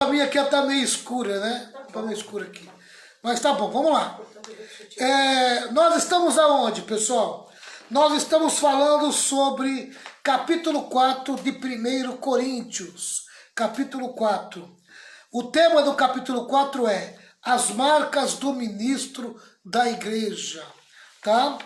A minha aqui tá meio escura, né? Tá meio escura aqui. Mas tá bom, vamos lá. Nós estamos aonde, pessoal? Nós estamos falando sobre capítulo 4 de 1 Coríntios. Capítulo 4. O tema do capítulo 4 é as marcas do ministro da igreja. Tá?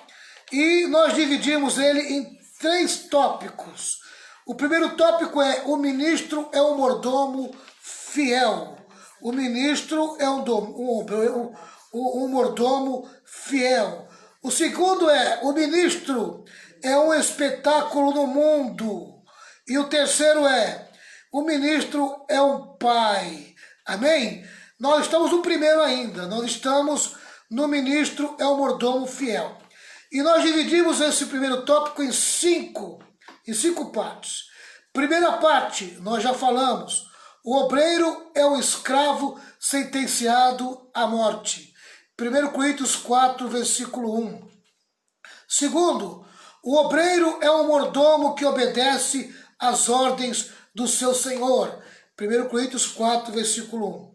E nós dividimos ele em 3 tópicos. O primeiro tópico é o ministro é um mordomo fiel. O ministro é um mordomo fiel. O segundo é o ministro é um espetáculo no mundo. E o terceiro é o ministro é um pai. Amém? Nós estamos no primeiro ainda. Nós estamos no ministro é um mordomo fiel. E nós dividimos esse primeiro tópico em cinco partes. Primeira parte, nós já falamos. O obreiro é um escravo sentenciado à morte. 1 Coríntios 4, versículo 1. Segundo, o obreiro é um mordomo que obedece às ordens do seu senhor. 1 Coríntios 4, versículo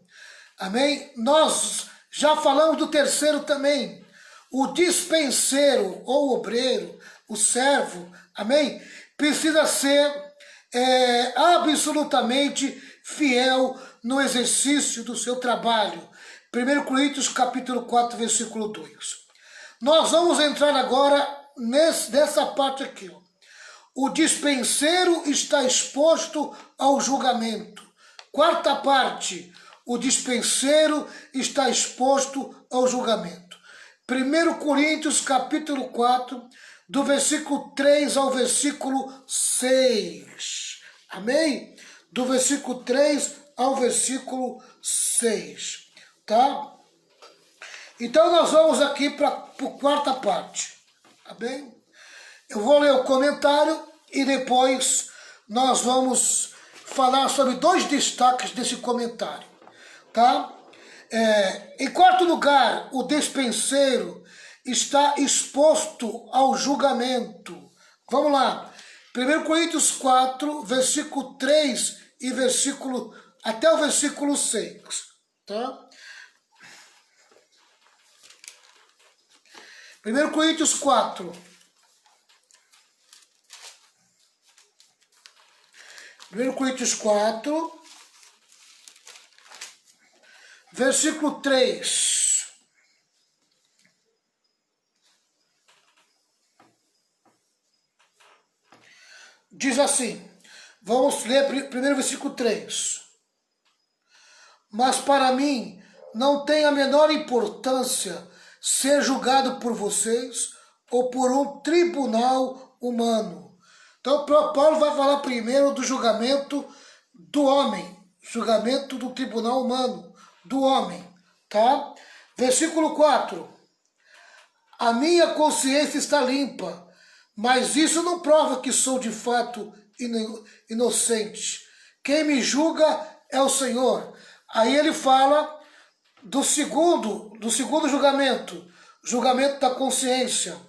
1. Amém? Nós já falamos do terceiro também. O dispenseiro ou obreiro, o servo, amém? Precisa ser absolutamente fiel no exercício do seu trabalho. 1 Coríntios capítulo 4, versículo 2. Nós vamos entrar agora nessa parte aqui. Ó. O dispenseiro está exposto ao julgamento. Quarta parte, o dispenseiro está exposto ao julgamento. 1 Coríntios capítulo 4, do versículo 3 ao versículo 6. Amém? Do versículo 3 ao versículo 6. Tá? Então nós vamos aqui para a quarta parte. Tá bem? Eu vou ler o comentário e depois nós vamos falar sobre 2 destaques desse comentário. Tá? Em quarto lugar, o dispenseiro está exposto ao julgamento. Vamos lá. 1 Coríntios 4, versículo 3 e até o versículo 6. Tá? 1 Coríntios 4. 1 Coríntios 4, versículo 3. Diz assim, vamos ler primeiro versículo 3. Mas para mim não tem a menor importância ser julgado por vocês ou por um tribunal humano. Então Paulo vai falar primeiro do julgamento do homem, julgamento do tribunal humano, do homem, tá? Versículo 4. A minha consciência está limpa, mas isso não prova que sou de fato inocente. Quem me julga é o Senhor. Aí ele fala do segundo julgamento, julgamento da consciência.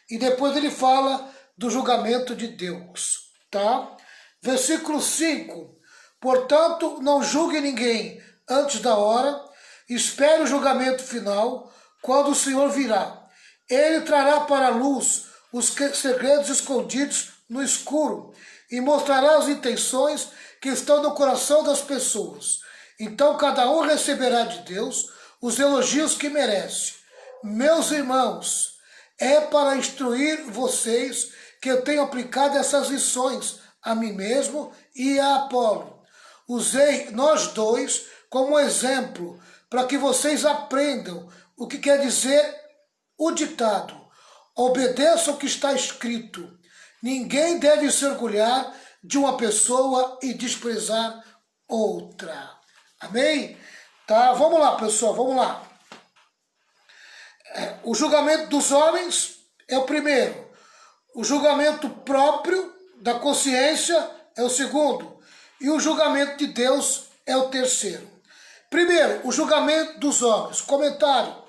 E depois ele fala do julgamento de Deus, tá? Versículo 5. Portanto, não julgue ninguém antes da hora, espere o julgamento final, quando o Senhor virá. Ele trará para a luz os segredos escondidos no escuro e mostrará as intenções que estão no coração das pessoas. Então cada um receberá de Deus os elogios que merece. Meus irmãos, é para instruir vocês que eu tenho aplicado essas lições a mim mesmo e a Apolo. Usei nós dois como exemplo para que vocês aprendam o que quer dizer o ditado. Obedeça o que está escrito. Ninguém deve se orgulhar de uma pessoa e desprezar outra. Amém? Tá, vamos lá, pessoal, vamos lá. O julgamento dos homens é o primeiro. O julgamento próprio da consciência é o segundo. E o julgamento de Deus é o terceiro. Primeiro, o julgamento dos homens. Comentário.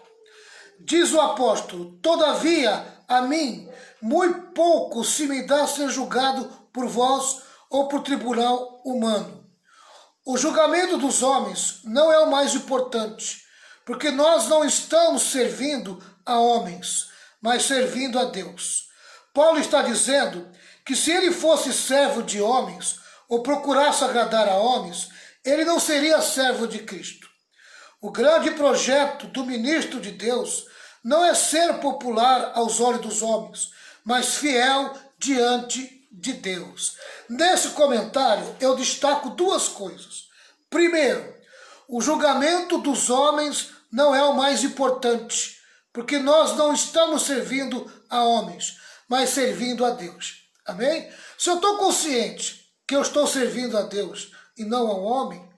Diz o apóstolo, todavia, a mim, muito pouco se me dá ser julgado por vós ou por tribunal humano. O julgamento dos homens não é o mais importante, porque nós não estamos servindo a homens, mas servindo a Deus. Paulo está dizendo que se ele fosse servo de homens, ou procurasse agradar a homens, ele não seria servo de Cristo. O grande projeto do ministro de Deus não é ser popular aos olhos dos homens, mas fiel diante de Deus. Nesse comentário, eu destaco duas coisas. Primeiro, o julgamento dos homens não é o mais importante, porque nós não estamos servindo a homens, mas servindo a Deus. Amém? Se eu estou consciente que eu estou servindo a Deus e não ao homem,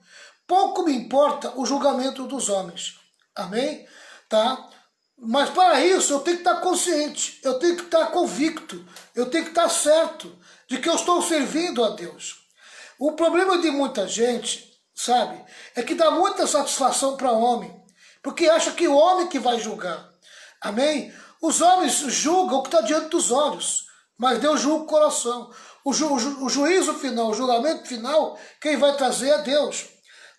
pouco me importa o julgamento dos homens. Amém? Tá? Mas para isso eu tenho que estar consciente, eu tenho que estar convicto, eu tenho que estar certo de que eu estou servindo a Deus. O problema de muita gente, sabe, é que dá muita satisfação para o homem, porque acha que o homem que vai julgar. Amém? Os homens julgam o que está diante dos olhos, mas Deus julga o coração. O juízo final, o julgamento final, quem vai trazer é Deus.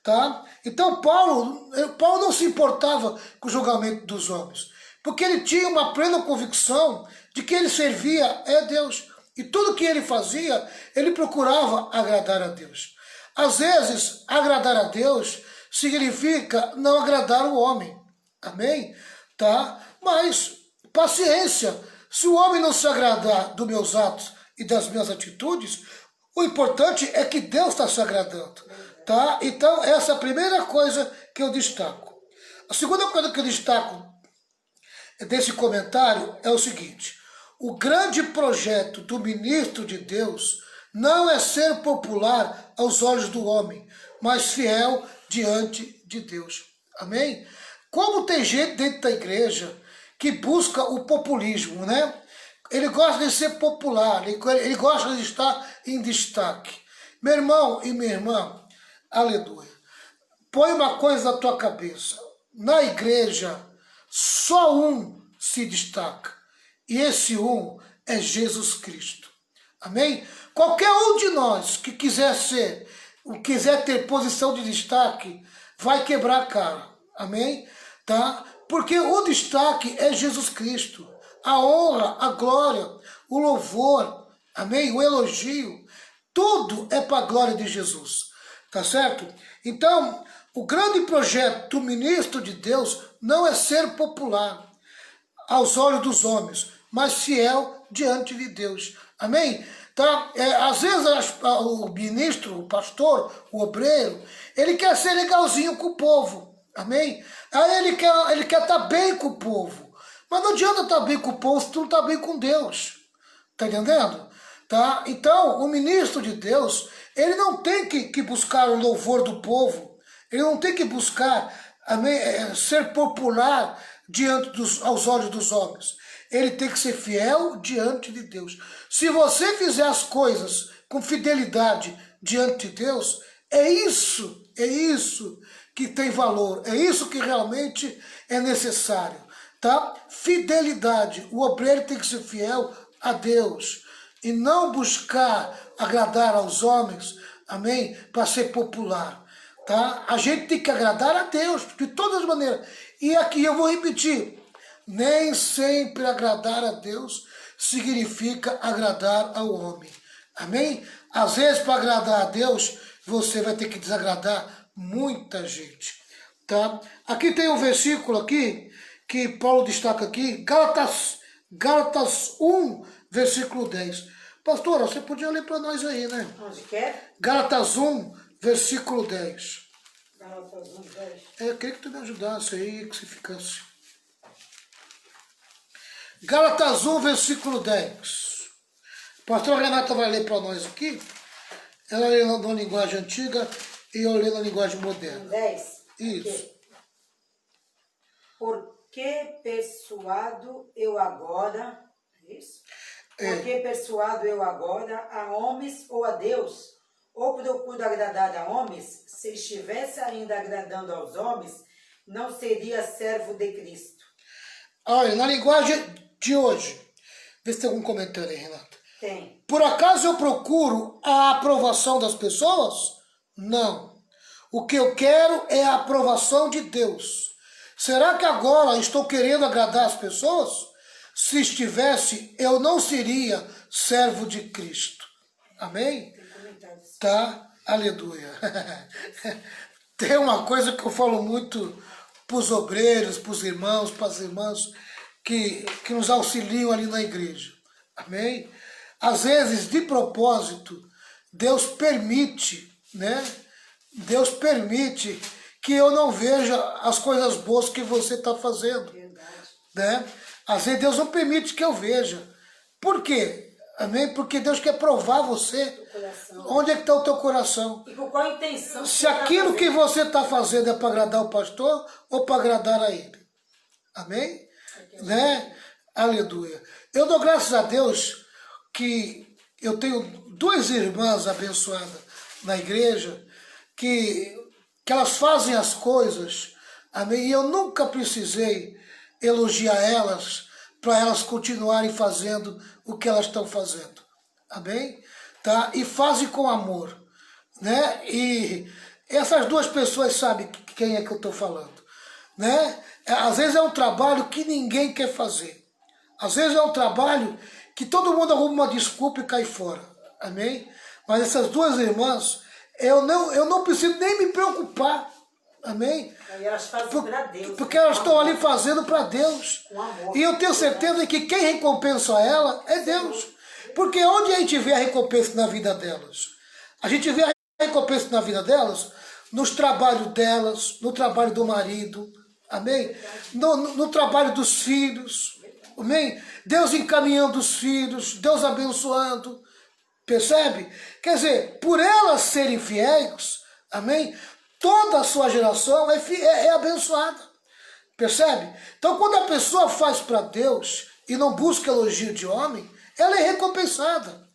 Tá? Então Paulo não se importava com o julgamento dos homens, porque ele tinha uma plena convicção de que ele servia a Deus. E tudo que ele fazia, ele procurava agradar a Deus. Às vezes, agradar a Deus significa não agradar o homem. Amém? Tá? Mas, paciência, se o homem não se agradar dos meus atos e das minhas atitudes, o importante é que Deus está se agradando. Tá? Então, essa é a primeira coisa que eu destaco. A segunda coisa que eu destaco desse comentário é o seguinte: o grande projeto do ministro de Deus não é ser popular aos olhos do homem, mas fiel diante de Deus. Amém? Como tem gente dentro da igreja que busca o populismo, né? Ele gosta de ser popular, ele gosta de estar em destaque. Meu irmão e minha irmã, aleluia, põe uma coisa na tua cabeça: na igreja só um se destaca, e esse um é Jesus Cristo. Amém? Qualquer um de nós que quiser ter posição de destaque, vai quebrar a cara. Amém? Tá? Porque o destaque é Jesus Cristo. A honra, a glória, o louvor, amém? O elogio, tudo é para a glória de Jesus. Tá certo? Então, o grande projeto do ministro de Deus não é ser popular aos olhos dos homens, mas fiel diante de Deus. Amém? Tá? Às vezes o ministro, o pastor, o obreiro, ele quer ser legalzinho com o povo. Amém? Aí ele quer estar bem com o povo. Mas não adianta estar bem com o povo se tu não está bem com Deus. Tá entendendo? Tá? Então, o ministro de Deus, ele não tem que buscar o louvor do povo. Ele não tem que buscar ser popular aos olhos dos homens. Ele tem que ser fiel diante de Deus. Se você fizer as coisas com fidelidade diante de Deus, é isso que tem valor, é isso que realmente é necessário, tá? Fidelidade. O obreiro tem que ser fiel a Deus e não buscar agradar aos homens, amém? Para ser popular, tá? A gente tem que agradar a Deus de todas as maneiras. E aqui eu vou repetir: nem sempre agradar a Deus significa agradar ao homem. Amém? Às vezes, para agradar a Deus, você vai ter que desagradar muita gente. Tá? Aqui tem um versículo aqui, que Paulo destaca aqui, Gálatas 1, versículo 10. Pastora, você podia ler para nós aí, né? Onde quer? Gálatas 1, versículo 10. Gálatas 1, 10. Eu queria que tu me ajudasse aí, que você ficasse. Gálatas 1, versículo 10. A pastora Renata vai ler para nós aqui. Ela lê na linguagem antiga e eu leio na linguagem moderna. 10. Isso. Aqui. Porque persuado eu agora, isso? Porque persuado eu agora a homens ou a Deus, ou procuro agradar a homens, se estivesse ainda agradando aos homens, não seria servo de Cristo. Olha, na linguagem de hoje, vê se tem algum comentário aí, Renata. Tem. Por acaso eu procuro a aprovação das pessoas? Não. O que eu quero é a aprovação de Deus. Será que agora estou querendo agradar as pessoas? Se estivesse, eu não seria servo de Cristo. Amém? Tá? Aleluia. Tem uma coisa que eu falo muito para os obreiros, para os irmãos, para as irmãs que nos auxiliam ali na igreja. Amém? Às vezes, de propósito, Deus permite, né? Deus permite que eu não veja as coisas boas que você está fazendo. Né? Às vezes Deus não permite que eu veja. Por quê? Amém? Porque Deus quer provar você. Onde é que está o teu coração? E com qual intenção? Se aquilo que você está fazendo é para agradar o pastor ou para agradar a ele. Amém? Né? Aleluia. Eu dou graças a Deus que eu tenho 2 irmãs abençoadas na igreja que elas fazem as coisas, amém? E eu nunca precisei elogiar elas para elas continuarem fazendo o que elas estão fazendo, amém? Tá? E fazem com amor, né? E essas 2 pessoas sabem quem é que eu estou falando, né? Às vezes é um trabalho que ninguém quer fazer, às vezes é um trabalho que todo mundo arruma uma desculpa e cai fora, amém? Mas essas 2 irmãs, eu não preciso nem me preocupar, amém? E elas fazem para Deus. Porque elas estão ali fazendo para Deus. E eu tenho certeza que quem recompensa ela é Deus. Porque onde a gente vê a recompensa na vida delas? A gente vê a recompensa na vida delas nos trabalhos delas, no trabalho do marido, amém? No trabalho dos filhos, amém? Deus encaminhando os filhos, Deus abençoando. Percebe? Quer dizer, por elas serem fiéis, amém? Toda a sua geração é abençoada. Percebe? Então, quando a pessoa faz para Deus e não busca elogio de homem, ela é recompensada.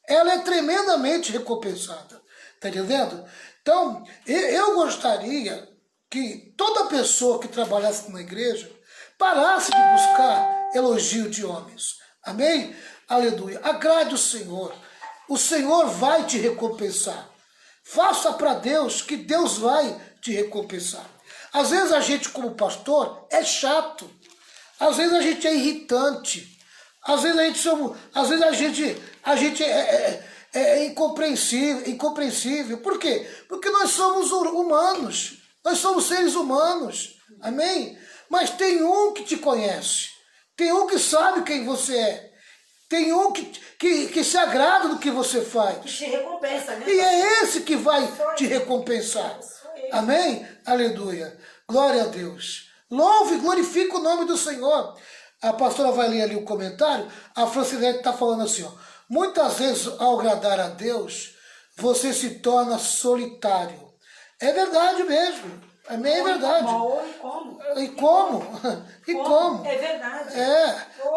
Ela é tremendamente recompensada. Está entendendo? Então, eu gostaria que toda pessoa que trabalhasse na igreja parasse de buscar elogio de homens. Amém? Aleluia. Agrade o Senhor. O Senhor vai te recompensar. Faça para Deus que Deus vai te recompensar. Às vezes a gente como pastor é chato. Às vezes a gente é irritante. Às vezes a gente é incompreensível. Por quê? Porque nós somos humanos. Nós somos seres humanos. Amém? Mas tem um que te conhece. Tem um que sabe quem você é. Tem um que se agrada do que você faz. Que te recompensa, né? E é esse que vai te recompensar. Amém? Aleluia. Glória a Deus. Louve e glorifique o nome do Senhor. A pastora vai ler ali o comentário. A Francinete está falando assim, ó. Muitas vezes, ao agradar a Deus, você se torna solitário. É verdade mesmo. Amém, é verdade. E como? E como? É verdade.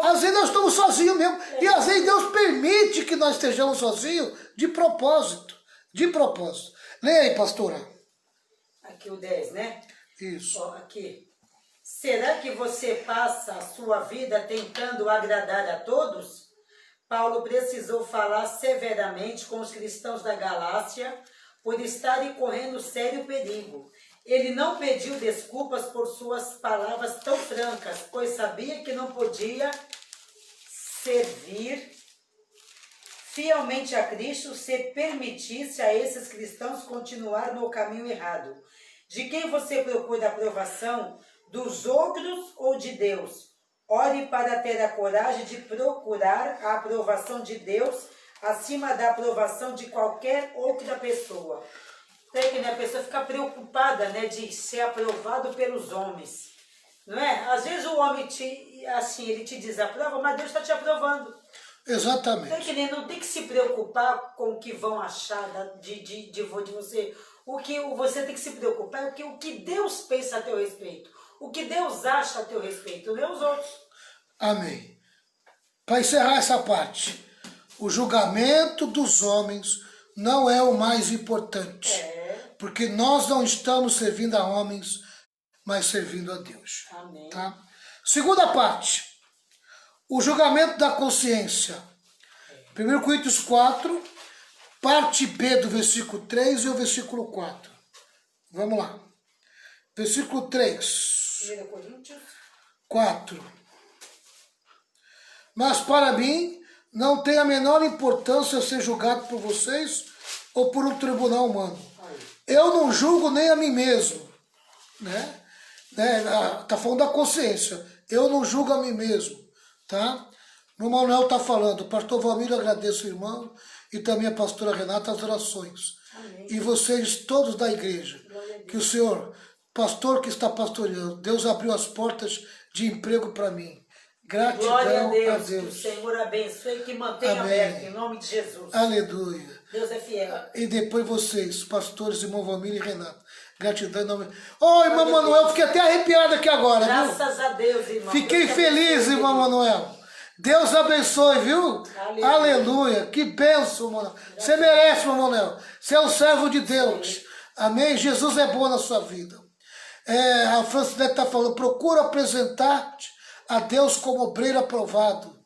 Às vezes nós estamos sozinhos mesmo. E às vezes Deus permite que nós estejamos sozinhos de propósito. De propósito. Leia aí, pastora. Aqui o 10, né? Isso. Ó, aqui. Será que você passa a sua vida tentando agradar a todos? Paulo precisou falar severamente com os cristãos da Galácia por estarem correndo sério perigo. Ele não pediu desculpas por suas palavras tão francas, pois sabia que não podia servir fielmente a Cristo se permitisse a esses cristãos continuar no caminho errado. De quem você procura a aprovação? Dos outros ou de Deus? Ore para ter a coragem de procurar a aprovação de Deus acima da aprovação de qualquer outra pessoa. Até que a pessoa fica preocupada, né, de ser aprovado pelos homens. Não é? Às vezes o homem ele te desaprova, mas Deus está te aprovando. Exatamente. Não tem que se preocupar com o que vão achar de você. O que você tem que se preocupar é o que Deus pensa a teu respeito. O que Deus acha a teu respeito, não os outros. Amém. Para encerrar essa parte, o julgamento dos homens não é o mais importante. Porque nós não estamos servindo a homens, mas servindo a Deus. Amém. Tá? Segunda parte, o julgamento da consciência. 1 Coríntios 4, parte B do versículo 3 e o versículo 4. Vamos lá. Versículo 3. 1 Coríntios 4. Mas para mim não tem a menor importância ser julgado por vocês ou por um tribunal humano. Eu não julgo nem a mim mesmo. Né? Tá falando da consciência. Eu não julgo a mim mesmo. Tá? O Manuel está falando, o pastor Valmir, agradeço o irmão e também a pastora Renata as orações. Amém. E vocês todos da igreja. Que o Senhor, pastor que está pastoreando, Deus abriu as portas de emprego para mim. Gratidão Glória a Deus. a Deus. Que o Senhor abençoe e que mantenha Amém. aberto, em nome de Jesus. Aleluia. Deus é fiel. E depois vocês, pastores, irmão Valmir e Renato. Gratidão em nome... Ô, irmão Manuel, fiquei até arrepiado aqui agora, viu? Graças a Deus, irmão. Fiquei Deus feliz, abençoe, irmão Manuel. Deus abençoe, viu? Aleluia. Aleluia. Que bênção, Manuel. Você merece, irmão Manuel. Você é um servo de Deus. Amém? Jesus é bom na sua vida. A Francinete está falando, procura apresentar-te a Deus como obreiro aprovado.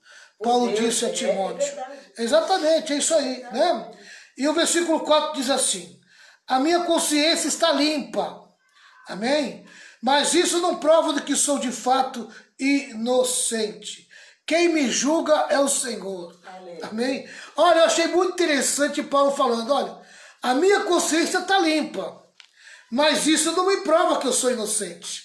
Paulo disse a Timóteo. Exatamente, é isso aí, né? E o versículo 4 diz assim, a minha consciência está limpa, amém? Mas isso não prova de que sou de fato inocente. Quem me julga é o Senhor, amém? Olha, eu achei muito interessante Paulo falando, olha, a minha consciência está limpa, mas isso não me prova que eu sou inocente.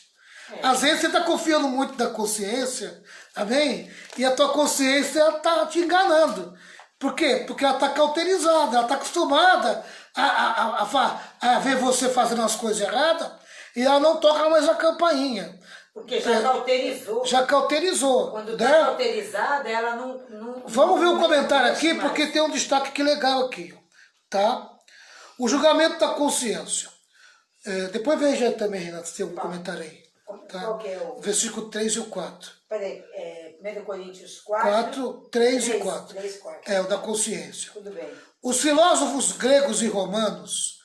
Às vezes você está confiando muito na consciência, amém? E a tua consciência está te enganando. Por quê? Porque ela está cauterizada, ela está acostumada a ver você fazendo as coisas erradas e ela não toca mais a campainha. Porque já cauterizou. Já cauterizou. Quando né? está cauterizada, ela não... Vamos ver o comentário não aqui, mais. porque tem um destaque que legal aqui. Tá? O julgamento da consciência. Depois veja também, Renato, se tem um comentário aí. Tá? Qual que é o... Versículo 3 e o 4. Peraí, 1 Coríntios 4... 4, 3 e 4. 3, 4. É o da consciência. Tudo bem. Os filósofos gregos e romanos,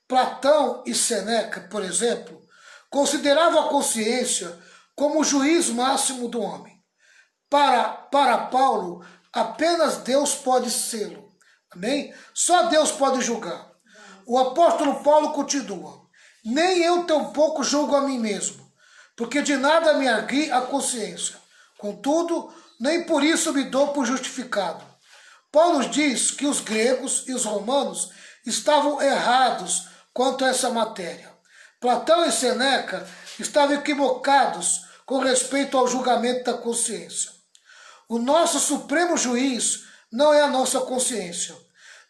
Platão e Sêneca, por exemplo, consideravam a consciência como o juiz máximo do homem. Para Paulo, apenas Deus pode sê-lo. Amém? Só Deus pode julgar. O apóstolo Paulo continua, nem eu tampouco julgo a mim mesmo, porque de nada me argui a consciência. Contudo, nem por isso me dou por justificado. Paulo diz que os gregos e os romanos estavam errados quanto a essa matéria. Platão e Sêneca estavam equivocados com respeito ao julgamento da consciência. O nosso supremo juiz não é a nossa consciência.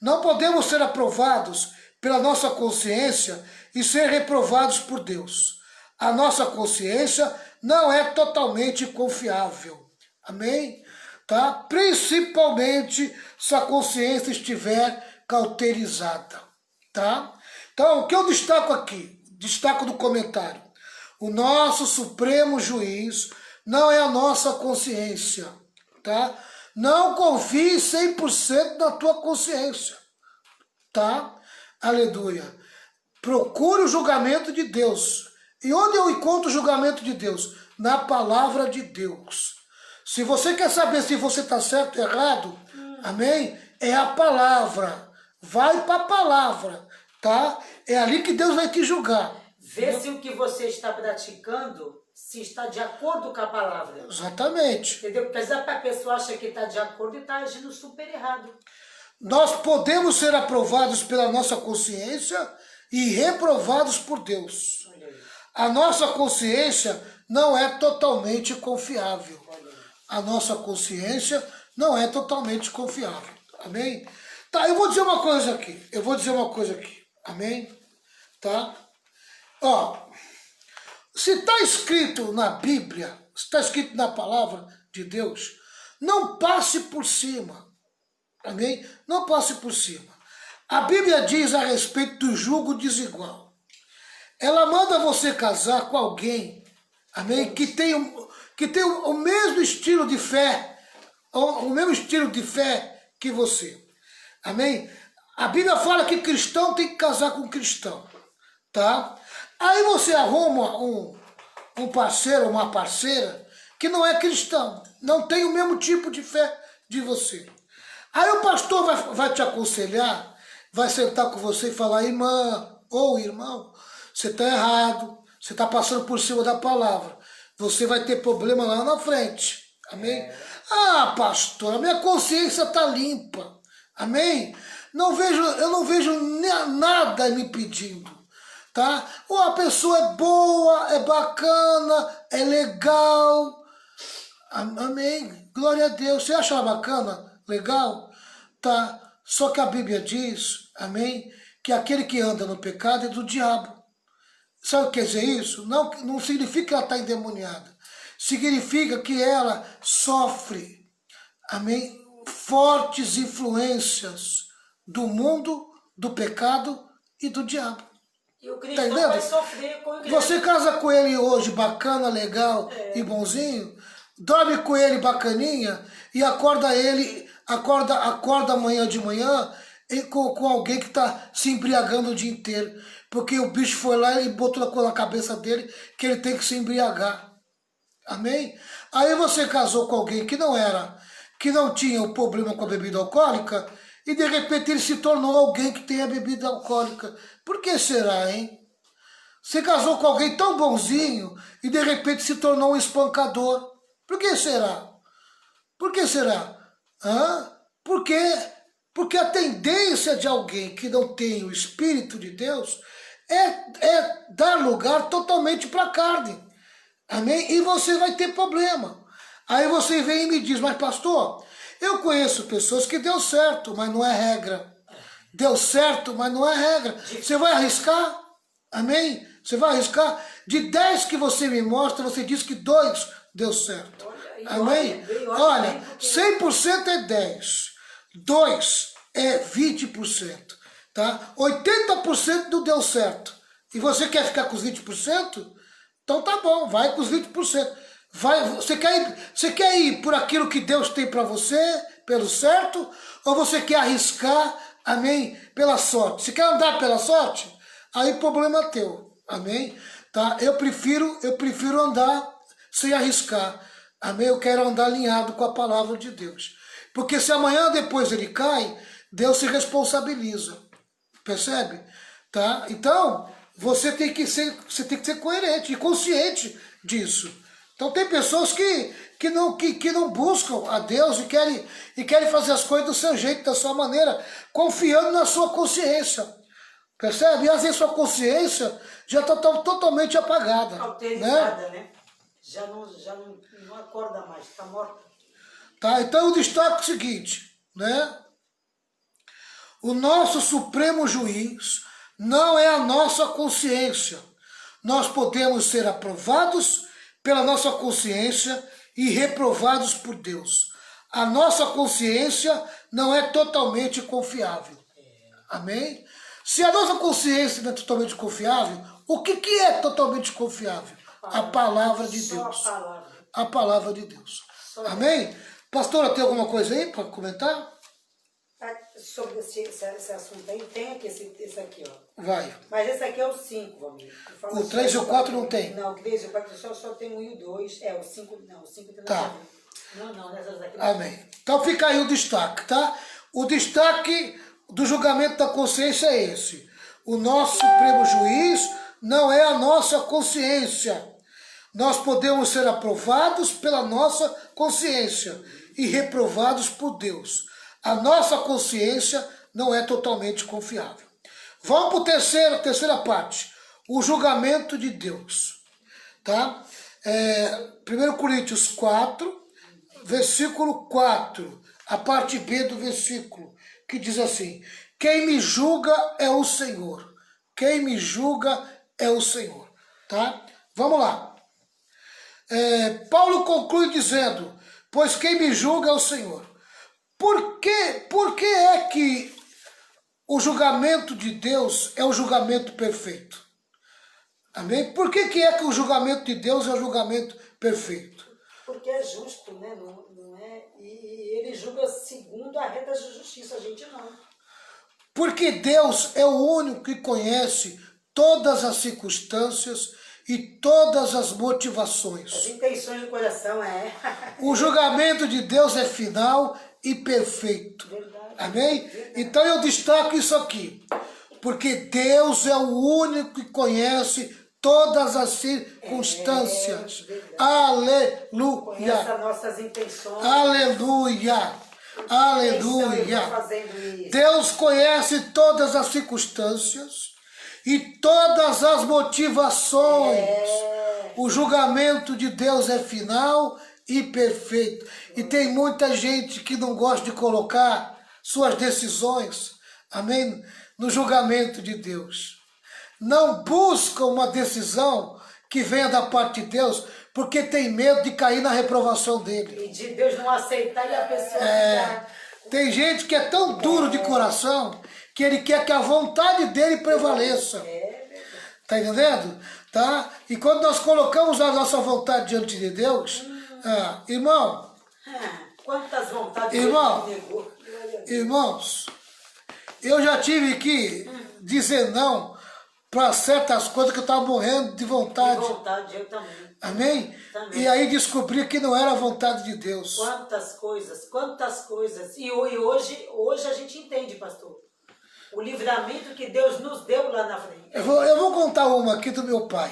Não podemos ser aprovados pela nossa consciência e ser reprovados por Deus. A nossa consciência não é totalmente confiável. Amém? Tá? Principalmente se a consciência estiver cauterizada. Tá? Então, o que eu destaco aqui? Destaco do comentário. O nosso supremo juiz não é a nossa consciência. Tá? Não confie 100% na tua consciência. Tá? Aleluia. Procure o julgamento de Deus. E onde eu encontro o julgamento de Deus? Na palavra de Deus. Se você quer saber se você está certo ou errado, amém? É a palavra. Vai para a palavra, tá? É ali que Deus vai te julgar. Vê se o que você está praticando se está de acordo com a palavra. Exatamente. Entendeu? Porque às vezes a pessoa acha que está de acordo e está agindo super errado. Nós podemos ser aprovados pela nossa consciência e reprovados por Deus. A nossa consciência não é totalmente confiável. A nossa consciência não é totalmente confiável. Amém? Tá, eu vou dizer uma coisa aqui. Amém? Tá? Ó, se está escrito na Bíblia, se está escrito na palavra de Deus, não passe por cima. Amém? Não passe por cima. A Bíblia diz a respeito do julgo desigual. Ela manda você casar com alguém, amém, que tem o mesmo estilo de fé, que você. Amém? A Bíblia fala que cristão tem que casar com cristão, tá? Aí você arruma um parceiro, uma parceira que não é cristão, não tem o mesmo tipo de fé de você. Aí o pastor vai te aconselhar, vai sentar com você e falar, irmã ou irmão, você está errado, você está passando por cima da palavra. Você vai ter problema lá na frente. Amém? Ah, pastor, a minha consciência está limpa. Amém? Eu não vejo nada me pedindo. Tá? Ou a pessoa é boa, é bacana, é legal. Amém? Glória a Deus. Você acha bacana, legal? Tá? Só que a Bíblia diz, amém, que aquele que anda no pecado é do diabo. Sabe o que quer dizer isso? Não significa que ela está endemoniada. Significa que ela sofre, amém, fortes influências do mundo, do pecado e do diabo. E o cristão vai sofrer com o Você casa com ele hoje, bacana, legal e bonzinho, dorme com ele bacaninha e acorda amanhã de manhã com alguém que está se embriagando o dia inteiro. Porque o bicho foi lá e botou na cabeça dele que ele tem que se embriagar. Amém? Aí você casou com alguém que não tinha o problema com a bebida alcoólica e de repente ele se tornou alguém que tem a bebida alcoólica. Por que será, hein? Você casou com alguém tão bonzinho e de repente se tornou um espancador. Por que será? Por que será? Porque a tendência de alguém que não tem o Espírito de Deus é dar lugar totalmente para a carne. Amém? E você vai ter problema. Aí você vem e me diz, mas pastor, eu conheço pessoas que deu certo, mas não é regra. Deu certo, mas não é regra. Você vai arriscar? Amém? Você vai arriscar? De 10 que você me mostra, você diz que 2 deu certo. Amém? Olha, 100% é 10. 2 é 20%. Tá? 80% não deu certo. E você quer ficar com os 20%? Então tá bom, vai com os 20%. Você quer ir por aquilo que Deus tem para você, pelo certo? Ou você quer arriscar, amém, pela sorte? Você quer andar pela sorte? Aí problema é teu, amém? Tá? Eu prefiro andar sem arriscar. Amém? Eu quero andar alinhado com a palavra de Deus. Porque se amanhã ou depois ele cai, Deus se responsabiliza. Percebe? Tá? Então, você tem que ser coerente e consciente disso. Então tem pessoas que não buscam a Deus e querem fazer as coisas do seu jeito, da sua maneira, confiando na sua consciência. Percebe? E às vezes sua consciência já está totalmente apagada. Alterizada, né? Já não acorda mais, está morta. Tá? Então eu destaco o seguinte, né? O nosso supremo juiz não é a nossa consciência. Nós podemos ser aprovados pela nossa consciência e reprovados por Deus. A nossa consciência não é totalmente confiável. Amém? Se a nossa consciência não é totalmente confiável, o que é totalmente confiável? A palavra de Deus. A palavra de Deus. Amém? Pastora, tem alguma coisa aí para comentar? Sobre esse assunto aí, tem aqui esse aqui, ó. Vai. Mas esse aqui é o 5, Valmir. O 3 e o 4 não tem? Não, o 3 e o 4 só tem o 1 e o 2. O 5 não, o 5 tem nada. Tá. Não, nessas aqui não. Amém. Então fica aí o destaque, tá? O destaque do julgamento da consciência é esse. O nosso supremo juiz não é a nossa consciência. Nós podemos ser aprovados pela nossa consciência e reprovados por Deus. A nossa consciência não é totalmente confiável. Vamos para a terceira parte. O julgamento de Deus. Tá? 1 Coríntios 4, versículo 4. A parte B do versículo, que diz assim: quem me julga é o Senhor. Quem me julga é o Senhor. Tá? Vamos lá. Paulo conclui dizendo: pois quem me julga é o Senhor. Por que é que o julgamento de Deus é o julgamento perfeito? Amém? Por que é que o julgamento de Deus é o julgamento perfeito? Porque é justo, né? Não é? E ele julga segundo a reta de justiça, a gente não. Porque Deus é o único que conhece todas as circunstâncias e todas as motivações. As intenções do coração, O julgamento de Deus é final e perfeito. Verdade. Amém? Verdade. Então eu destaco isso aqui. Porque Deus é o único que conhece todas as circunstâncias. Aleluia. Conhece as nossas intenções. Aleluia. Aleluia. Deus conhece todas as circunstâncias e todas as motivações. O julgamento de Deus é final e perfeito. E tem muita gente que não gosta de colocar suas decisões, amém, no julgamento de Deus. Não busca uma decisão que venha da parte de Deus, porque tem medo de cair na reprovação dele. E de Deus não aceitar e a pessoa Tem gente que é tão duro de coração que ele quer que a vontade dele prevaleça. Tá entendendo? Tá? E quando nós colocamos a nossa vontade diante de Deus, irmão, quantas vontades irmãos, eu já tive que dizer não para certas coisas que eu estava morrendo de vontade. De vontade, eu também. Amém? Também. E aí descobri que não era a vontade de Deus. Quantas coisas. E hoje a gente entende, pastor. O livramento que Deus nos deu lá na frente. Eu vou contar uma aqui do meu pai.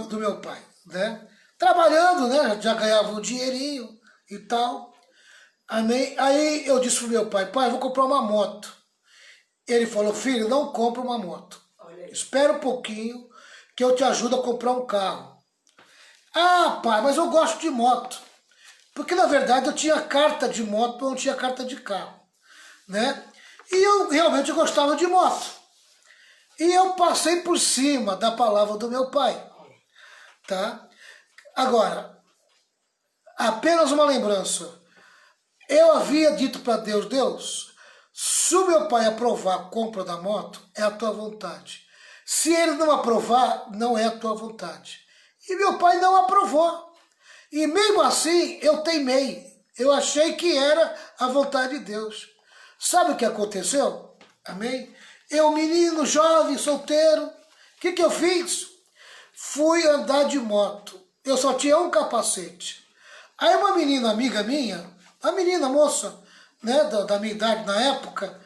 Do meu pai, né? Trabalhando, né? Já ganhava um dinheirinho e tal. Amém? Aí eu disse pro meu pai, eu vou comprar uma moto. Ele falou, filho, não compra uma moto. Espera um pouquinho que eu te ajudo a comprar um carro. Ah, pai, mas eu gosto de moto. Porque, na verdade, eu tinha carta de moto, mas não tinha carta de carro. Né? E eu realmente gostava de moto. E eu passei por cima da palavra do meu pai. Tá? Agora, apenas uma lembrança. Eu havia dito para Deus, se o meu pai aprovar a compra da moto, é a tua vontade. Se ele não aprovar, não é a tua vontade. E meu pai não aprovou. E mesmo assim, eu teimei. Eu achei que era a vontade de Deus. Sabe o que aconteceu? Amém? Eu, menino, jovem, solteiro, o que eu fiz? Fui andar de moto. Eu só tinha um capacete. Aí uma menina amiga minha, a menina moça, né, da minha idade na época,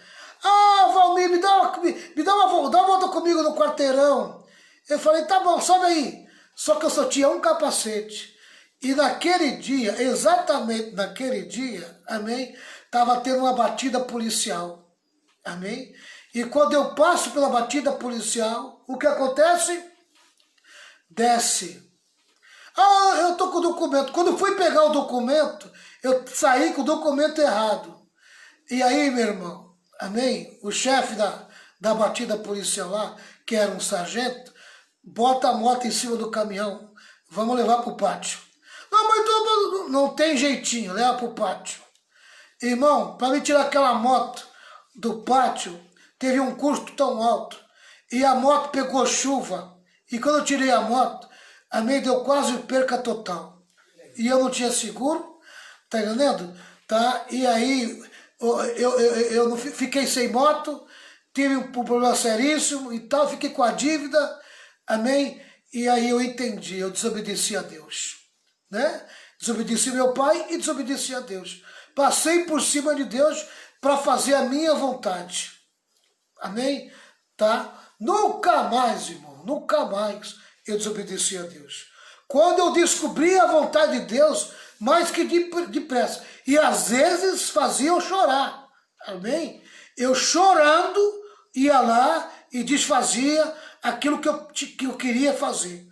Valmir, dá uma volta comigo no quarteirão. Eu falei, tá bom, sobe aí. Só que eu só tinha um capacete. E naquele dia, exatamente naquele dia, amém, estava tendo uma batida policial. Amém? E quando eu passo pela batida policial, o que acontece? Desce. Eu tô com o documento. Quando eu fui pegar o documento, eu saí com o documento errado. E aí, meu irmão, amém? O chefe da batida policial lá, que era um sargento, bota a moto em cima do caminhão. Vamos levar pro pátio. Não, mas não tem jeitinho, leva pro pátio. Irmão, para me tirar aquela moto do pátio, teve um custo tão alto. E a moto pegou chuva. E quando eu tirei a moto, a minha deu quase perca total. E eu não tinha seguro, tá entendendo? Tá? E aí eu não fiquei sem moto, tive um problema seríssimo e tal, fiquei com a dívida, amém? E aí eu entendi, eu desobedeci a Deus, né? Desobedeci meu pai e desobedeci a Deus. Passei por cima de Deus para fazer a minha vontade. Amém? Tá? Nunca mais, irmão, nunca mais eu desobedeci a Deus. Quando eu descobri a vontade de Deus, mais que depressa. E às vezes fazia eu chorar. Amém? Eu chorando ia lá e desfazia aquilo que eu queria fazer.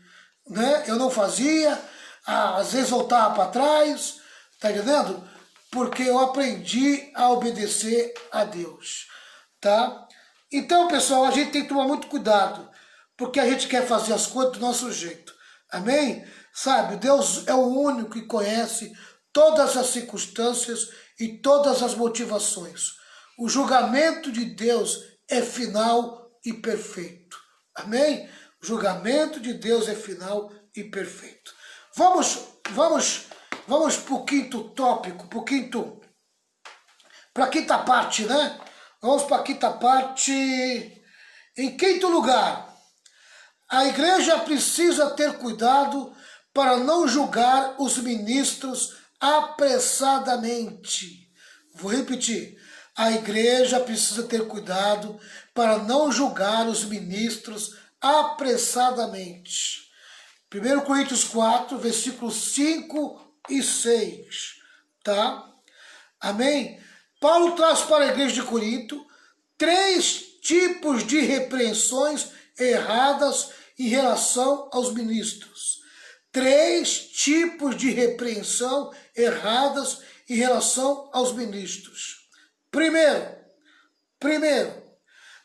Né? Eu não fazia, às vezes voltava para trás, tá entendendo? Porque eu aprendi a obedecer a Deus, tá? Então, pessoal, a gente tem que tomar muito cuidado, porque a gente quer fazer as coisas do nosso jeito, amém? Sabe, Deus é o único que conhece todas as circunstâncias e todas as motivações. O julgamento de Deus é final e perfeito, amém? O julgamento de Deus é final e perfeito. Vamos para o quinto tópico, para a quinta parte, né? Vamos para a quinta parte. Em quinto lugar, a igreja precisa ter cuidado para não julgar os ministros apressadamente. Vou repetir. A igreja precisa ter cuidado para não julgar os ministros apressadamente. 1 Coríntios 4, versículos 5 e 6, tá? Amém? Paulo traz para a igreja de Corinto 3 tipos de repreensões erradas em relação aos ministros. 3 tipos de repreensão erradas em relação aos ministros. Primeiro,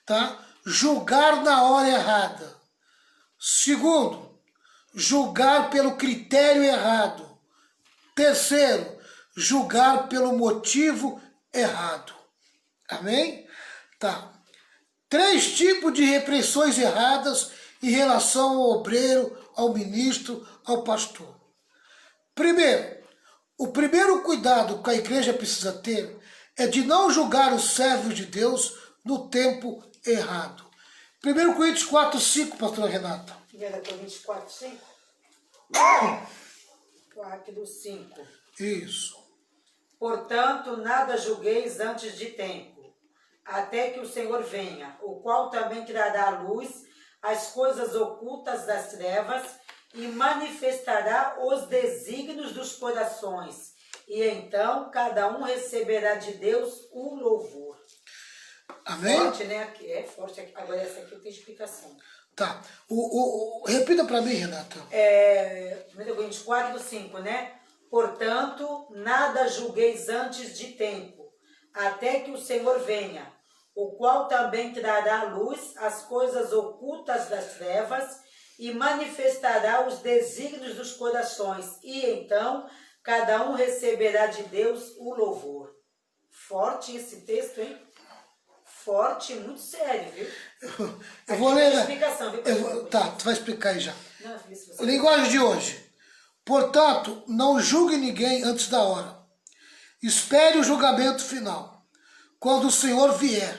tá? Julgar na hora errada. Segundo, julgar pelo critério errado. Terceiro, julgar pelo motivo errado. Amém? Tá. 3 tipos de repreensões erradas em relação ao obreiro, ao ministro, ao pastor. O primeiro cuidado que a igreja precisa ter é de não julgar os servos de Deus no tempo errado. 1 Coríntios 4, 5, pastora Renata. 1 Coríntios 4, 5? 4, 5. Isso. Portanto, nada julgueis antes de tempo, até que o Senhor venha, o qual também trará à luz as coisas ocultas das trevas e manifestará os desígnios dos corações. E então cada um receberá de Deus o louvor. Amém? Forte, né? É forte. Agora essa aqui tem explicação. Tá. Repita para mim, Renata. 1 Coríntios 4, 5, né? Portanto, nada julgueis antes de tempo, até que o Senhor venha, o qual também trará à luz as coisas ocultas das trevas e manifestará os desígnios dos corações. E então cada um receberá de Deus o louvor. Forte esse texto, hein? Forte, muito sério, viu? Eu vou ler. Explicação, viu? Tá, tu vai explicar aí já. Não, você... Linguagem de hoje. Portanto, não julgue ninguém antes da hora. Espere o julgamento final. Quando o Senhor vier,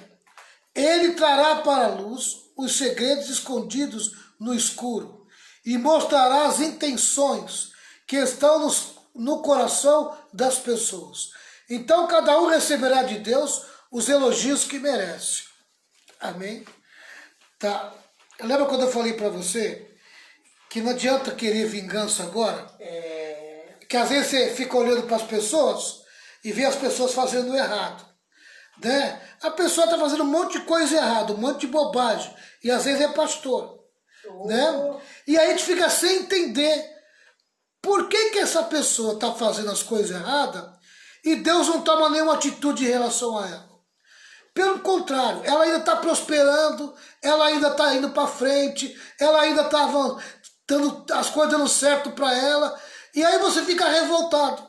Ele trará para a luz os segredos escondidos no escuro e mostrará as intenções que estão no coração das pessoas. Então cada um receberá de Deus os elogios que merece. Amém? Tá. Lembra quando eu falei para você que não adianta querer vingança agora? Que às vezes você fica olhando para as pessoas e vê as pessoas fazendo errado. Né? A pessoa está fazendo um monte de coisa errada, um monte de bobagem. E às vezes é pastor. Né? E aí a gente fica sem entender por que essa pessoa está fazendo as coisas erradas e Deus não toma nenhuma atitude em relação a ela. Pelo contrário, ela ainda está prosperando, ela ainda está indo para frente, ela ainda está dando as coisas dando certo para ela, e aí você fica revoltado.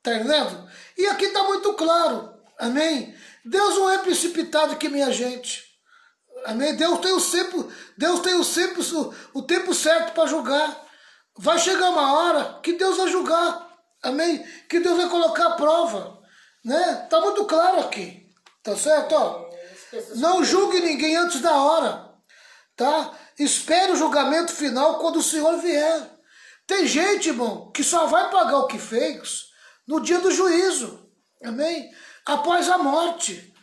Tá entendendo? E aqui está muito claro, amém? Deus não é precipitado que minha gente. Amém? Deus tem o tempo certo para julgar. Vai chegar uma hora que Deus vai julgar. Amém? Que Deus vai colocar a prova. Né? Tá muito claro aqui. Tá certo? Ó, não julgue ninguém antes da hora. Tá? Espere o julgamento final quando o Senhor vier. Tem gente, irmão, que só vai pagar o que fez no dia do juízo. Amém? Após a morte.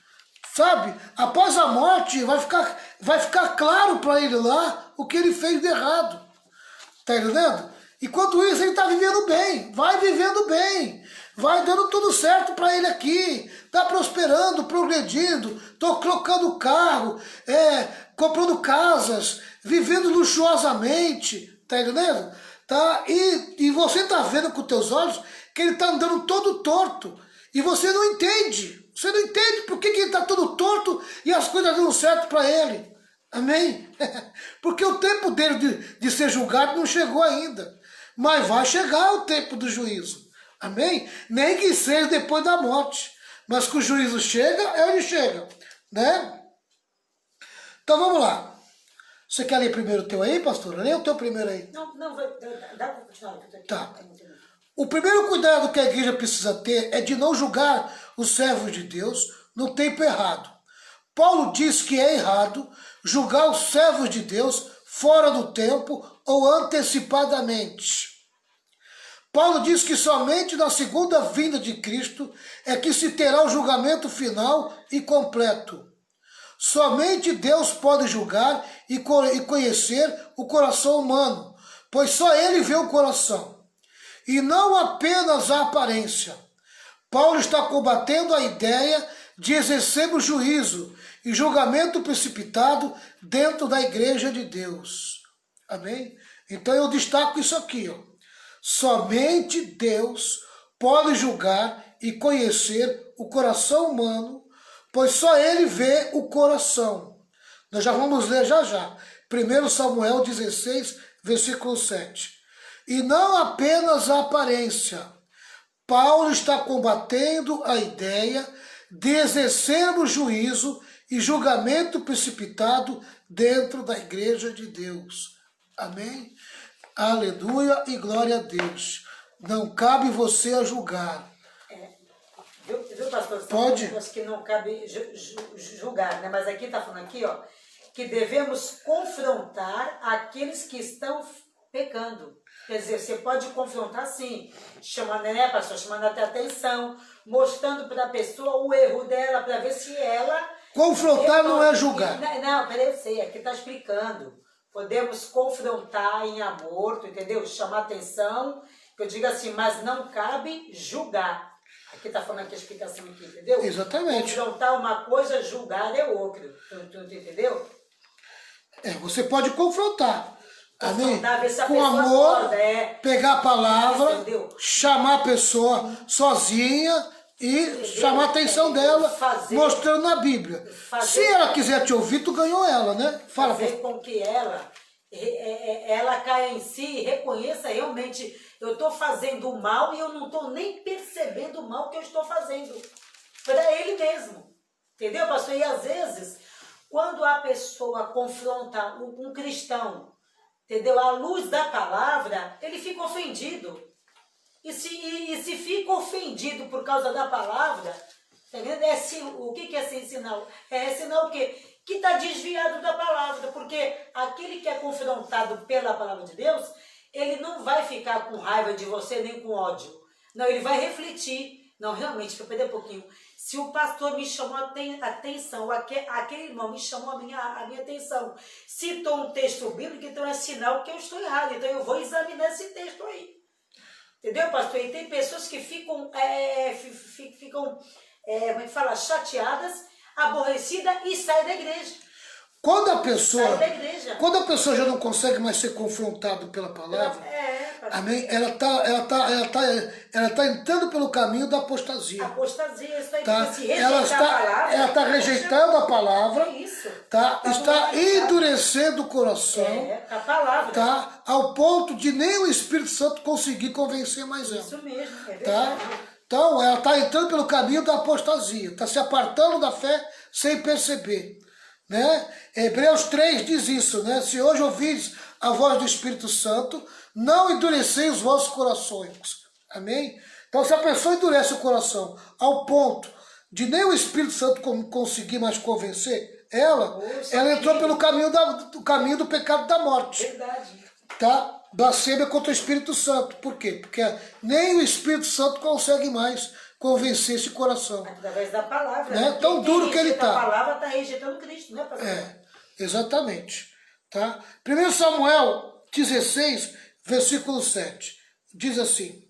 Sabe? Após a morte vai ficar claro para ele lá o que ele fez de errado. Tá entendendo? Enquanto isso ele está vivendo bem. Vai vivendo bem. Vai dando tudo certo para ele aqui. Está prosperando, progredindo. Estou trocando carro. Comprando casas. Vivendo luxuosamente. Tá entendendo? Tá? E você está vendo com os teus olhos que ele está andando todo torto. E você não entende. Você não entende por que ele está todo torto e as coisas dão certo para ele. Amém? Porque o tempo dele de ser julgado não chegou ainda. Mas vai chegar o tempo do juízo. Amém? Nem que seja depois da morte. Mas que o juízo chega, ele chega. Né? Então vamos lá. Você quer ler primeiro o teu aí, pastora? Lê o teu primeiro aí. Não, dá para continuar. Tá. O primeiro cuidado que a igreja precisa ter é de não julgar os servos de Deus no tempo errado. Paulo diz que é errado julgar os servos de Deus fora do tempo ou antecipadamente. Paulo diz que somente na segunda vinda de Cristo é que se terá o julgamento final e completo. Somente Deus pode julgar e conhecer o coração humano, pois só Ele vê o coração, e não apenas a aparência. Paulo está combatendo a ideia de exercermos juízo e julgamento precipitado dentro da igreja de Deus. Amém? Então eu destaco isso aqui, ó. Somente Deus pode julgar e conhecer o coração humano, pois só Ele vê o coração. Nós já vamos ler já. 1 Samuel 16, versículo 7. E não apenas a aparência. Paulo está combatendo a ideia de exercermos juízo e julgamento precipitado dentro da igreja de Deus. Amém? Aleluia e glória a Deus. Não cabe você a julgar. Viu, pastor? Pode. Que não cabe julgar, né? Mas aqui está falando aqui, ó, que devemos confrontar aqueles que estão pecando. Quer dizer, você pode confrontar sim, chamando, né, pastor? Chamando até atenção, mostrando para a pessoa o erro dela, para ver se ela... Confrontar não é julgar. Não, peraí, eu sei, aqui está explicando. Podemos confrontar em amor, tu entendeu? Chamar atenção, que eu digo assim, mas não cabe julgar. Aqui está falando aqui a explicação aqui, entendeu? Exatamente. Confrontar uma coisa, julgar é outra. Tu entendeu? Você pode confrontar. Amém? Ver se a com amor, acorda, pegar a palavra, chamar a pessoa sozinha e chamar a atenção dela, mostrando na Bíblia. Se ela quiser te ouvir, tu ganhou ela, né? Fala, fazer com que ela caia em si e reconheça realmente, eu estou fazendo o mal e eu não estou nem percebendo o mal que eu estou fazendo para ele mesmo. Entendeu, pastor? E às vezes, quando a pessoa confronta um cristão, entendeu? À luz da palavra, ele fica ofendido. E se fica ofendido por causa da palavra, tá vendo? O que é esse sinal? É sinal o quê? Que está desviado da palavra, porque aquele que é confrontado pela palavra de Deus, ele não vai ficar com raiva de você nem com ódio. Não, ele vai refletir. Não, realmente, para perder um pouquinho. Se o pastor me chamou a atenção, aquele irmão me chamou a minha atenção, citou um texto bíblico, então é sinal que eu estou errado. Então eu vou examinar esse texto aí. Entendeu, pastor? E tem pessoas que ficam como é que fala, chateadas, aborrecidas e saem da igreja. Quando a pessoa já não consegue mais ser confrontada pela palavra, amém? Ela tá entrando pelo caminho da apostasia. Apostasia, isso aí, tá? Se ela está rejeitando a palavra, tá? Está endurecendo o coração, a palavra, tá? Ao ponto de nem o Espírito Santo conseguir convencer mais ela. Isso mesmo, é verdade. Tá? Então, ela está entrando pelo caminho da apostasia, está se apartando da fé sem perceber. Né? Hebreus 3 diz isso, né? Se hoje ouvis a voz do Espírito Santo, não endureceis os vossos corações. Amém? Então, se a pessoa endurece o coração ao ponto de nem o Espírito Santo conseguir mais convencer ela entrou pelo caminho do pecado da morte. Verdade. Tá? Blasfêmia contra o Espírito Santo. Por quê? Porque nem o Espírito Santo consegue mais convencer esse coração. Através da palavra. Né? Tão duro que ele está. A palavra está rejeitando Cristo, né, pastor? Exatamente. Tá? 1 Samuel 16, versículo 7. Diz assim: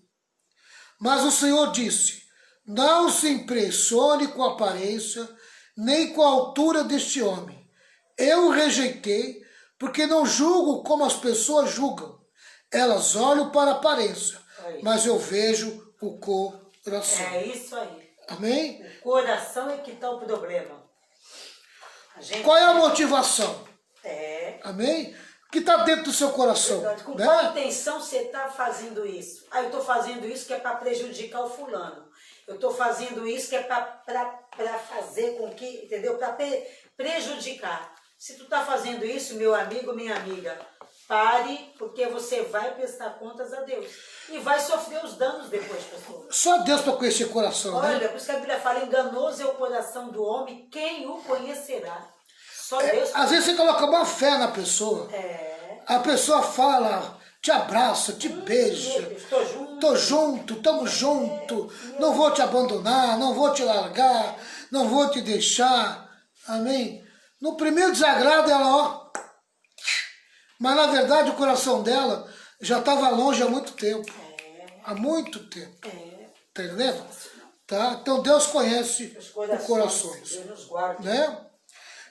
Mas o Senhor disse, não se impressione com a aparência, nem com a altura deste homem. Eu o rejeitei, porque não julgo como as pessoas julgam. Elas olham para a aparência, mas eu vejo o coração. É isso aí. Amém? O coração é que está o problema. Qual é a motivação? Amém? O que está dentro do seu coração? Com qual intenção você está fazendo isso? Eu estou fazendo isso que é para prejudicar o fulano. Eu estou fazendo isso que é para fazer com que, entendeu? Para prejudicar. Se tu está fazendo isso, meu amigo, minha amiga, pare, porque você vai prestar contas a Deus. E vai sofrer os danos depois, pastor. Só Deus para conhecer o coração. Olha, né? por isso que a Bíblia fala, enganoso é o coração do homem, quem o conhecerá? Só Deus. Às vezes você coloca uma fé na pessoa. A pessoa fala, te abraça, te beija. Tô junto, tamo junto. Não vou te abandonar, não vou te largar, não vou te deixar. Amém? No primeiro desagrado ela, ó. Mas na verdade o coração dela já estava longe há muito tempo. Há muito tempo. Tá entendendo? Tá? Então Deus conhece os corações. Deus nos guarda. Né?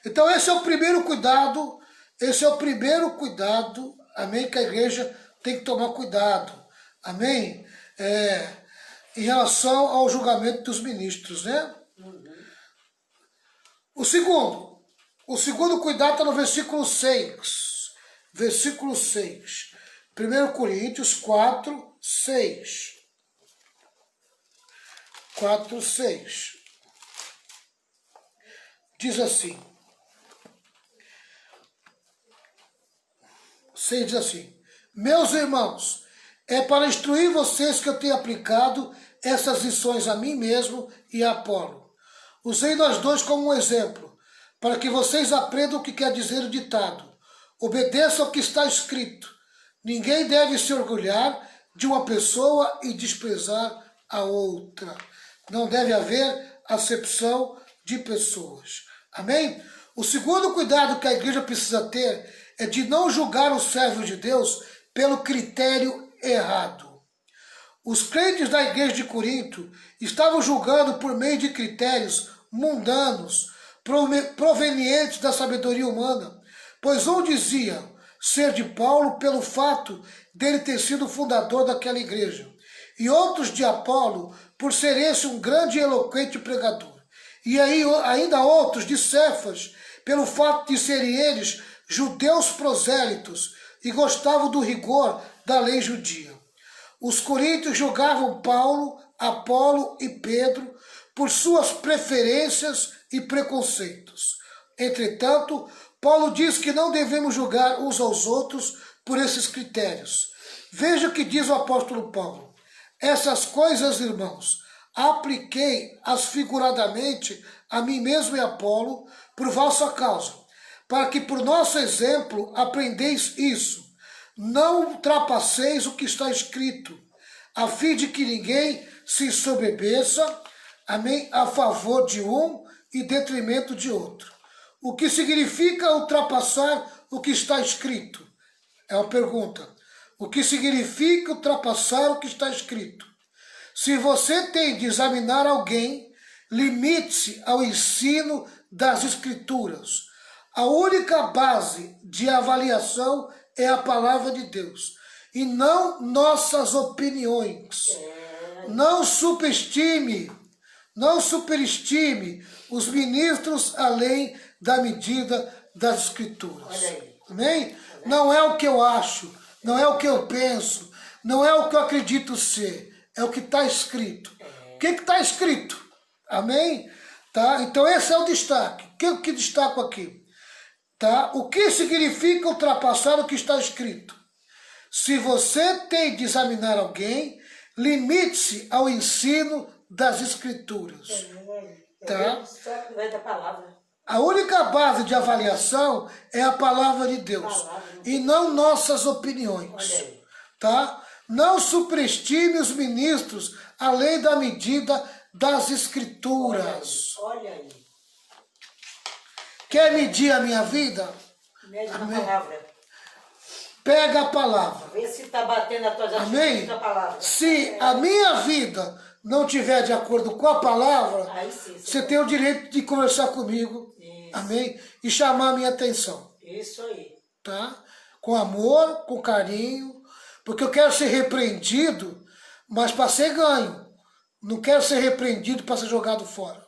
Então esse é o primeiro cuidado. Esse é o primeiro cuidado. Amém? Que a igreja tem que tomar cuidado. Amém? Em relação ao julgamento dos ministros, né? O segundo cuidado está no versículo 6. Versículo 6. 1 Coríntios 4, 6. 4, 6. Diz assim. 6 diz assim. Meus irmãos, é para instruir vocês que eu tenho aplicado essas lições a mim mesmo e a Apolo. Usei nós dois como um exemplo, para que vocês aprendam o que quer dizer o ditado. Obedeça ao que está escrito. Ninguém deve se orgulhar de uma pessoa e desprezar a outra. Não deve haver acepção de pessoas. Amém? O segundo cuidado que a igreja precisa ter é de não julgar os servos de Deus pelo critério errado. Os crentes da igreja de Corinto estavam julgando por meio de critérios mundanos, provenientes da sabedoria humana, pois um dizia ser de Paulo pelo fato dele ter sido o fundador daquela igreja, e outros de Apolo por ser esse um grande e eloquente pregador, e aí ainda outros de Cefas pelo fato de serem eles judeus prosélitos e gostavam do rigor da lei judia. Os coríntios julgavam Paulo, Apolo e Pedro por suas preferências e preconceitos. Entretanto, Paulo diz que não devemos julgar uns aos outros por esses critérios. Veja o que diz o apóstolo Paulo. Essas coisas, irmãos, apliquei-as figuradamente a mim mesmo e a Apolo por vossa causa, para que por nosso exemplo aprendeis isso. Não ultrapasseis o que está escrito, a fim de que ninguém se soberbeça, amém, a favor de um e detrimento de outro. O que significa ultrapassar o que está escrito? É uma pergunta. O que significa ultrapassar o que está escrito? Se você tem de examinar alguém, limite-se ao ensino das Escrituras. A única base de avaliação é a palavra de Deus e não nossas opiniões. Não superestime os ministros além da medida das Escrituras. Amém? Não é o que eu acho, não é o que eu penso, não é o que eu acredito ser, é o que está escrito. O que está escrito? Amém? Tá? Então esse é o destaque. O que destaco aqui? Tá? O que significa ultrapassar o que está escrito? Se você tem de examinar alguém, limite-se ao ensino das Escrituras. Tá? A única base de avaliação é a palavra de Deus e não nossas opiniões. Tá? Não superestime os ministros além da medida das Escrituras. Olha aí. Quer medir a minha vida? Mede a palavra. Pega a palavra. Vê se está batendo as tuas atitudes da palavra. Se a minha vida não estiver de acordo com a palavra, aí sim, você tem o direito de conversar comigo. Isso. Amém? E chamar a minha atenção. Isso aí. Tá? Com amor, com carinho, porque eu quero ser repreendido, mas para ser ganho. Não quero ser repreendido para ser jogado fora.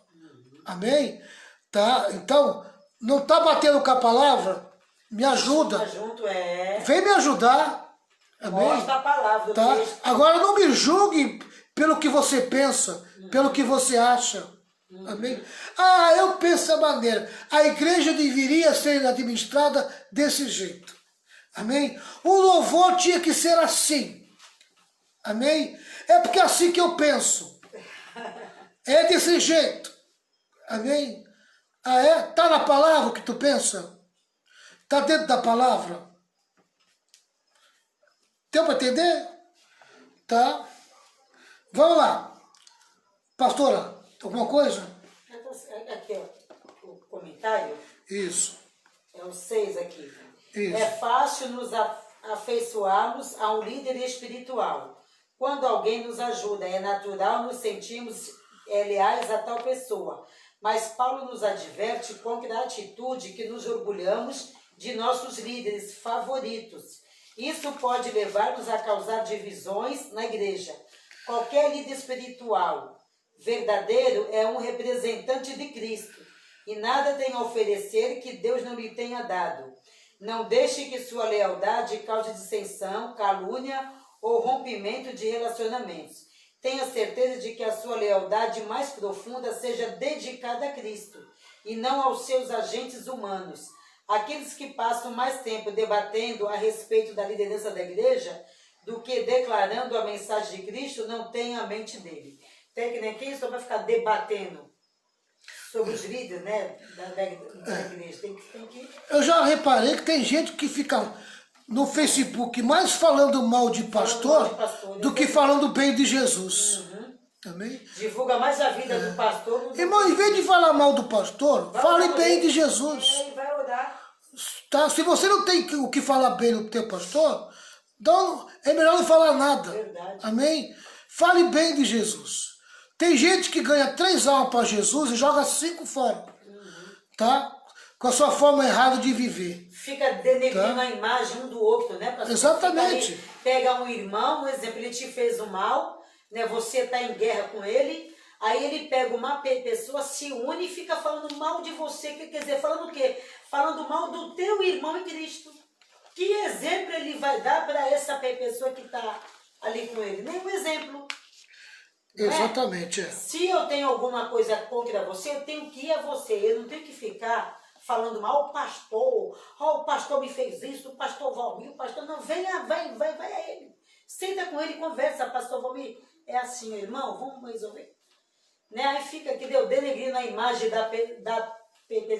Amém? Tá? Então, não está batendo com a palavra? Me ajuda. Vem me ajudar. Amém? Mostra a palavra. Tá? Agora não me julgue pelo que você pensa, pelo que você acha. Amém? Ah, eu penso da maneira. A igreja deveria ser administrada desse jeito. Amém? O louvor tinha que ser assim. Amém? É porque é assim que eu penso. É desse jeito. Amém? Ah, é? Está na palavra o que tu pensa? Está dentro da palavra? Deu para entender? Tá? Vamos lá. Pastora, alguma coisa? Aqui, ó, o comentário. Isso. É o 6 aqui. Isso. É fácil nos afeiçoarmos a um líder espiritual. Quando alguém nos ajuda, é natural nos sentirmos leais a tal pessoa. Mas Paulo nos adverte com gratitude que nos orgulhamos de nossos líderes favoritos. Isso pode levar-nos a causar divisões na igreja. Qualquer líder espiritual verdadeiro é um representante de Cristo e nada tem a oferecer que Deus não lhe tenha dado. Não deixe que sua lealdade cause dissensão, calúnia ou rompimento de relacionamentos. Tenha certeza de que a sua lealdade mais profunda seja dedicada a Cristo e não aos seus agentes humanos. Aqueles que passam mais tempo debatendo a respeito da liderança da igreja do que declarando a mensagem de Cristo não têm a mente dele. Tem que nem quem só vai ficar debatendo sobre os líderes, né, da igreja. Tem que... Eu já reparei que tem gente que fica no Facebook mais falando mal de pastor do que falando bem de Jesus. Amém? Divulga mais a vida do pastor. Irmão, em vez de falar mal do pastor, fale bem de Jesus. Vai orar. Tá? Se você não tem o que falar bem do teu pastor, então é melhor não falar nada. Verdade. Amém? Fale bem de Jesus. Tem gente que ganha 3 almas para Jesus e joga 5 fora. Tá? Com a sua forma errada de viver. Fica denegrindo a imagem um do outro, né? Pastor? Exatamente. Ali, pega um irmão, um exemplo, ele te fez o mal, né? Você está em guerra com ele, aí ele pega uma pessoa, se une e fica falando mal de você. Quer dizer, falando o quê? Falando mal do teu irmão em Cristo. Que exemplo ele vai dar para essa pessoa que está ali com ele? Nenhum exemplo. Exatamente. Se eu tenho alguma coisa contra você, eu tenho que ir a você. Eu não tenho que ficar falando mal, o pastor me fez isso, o pastor Valmir, o pastor... Não, vai a ele. Senta com ele e conversa, pastor Valmir. É assim, irmão, vamos resolver. Né? Aí fica aqui, denegrindo a imagem da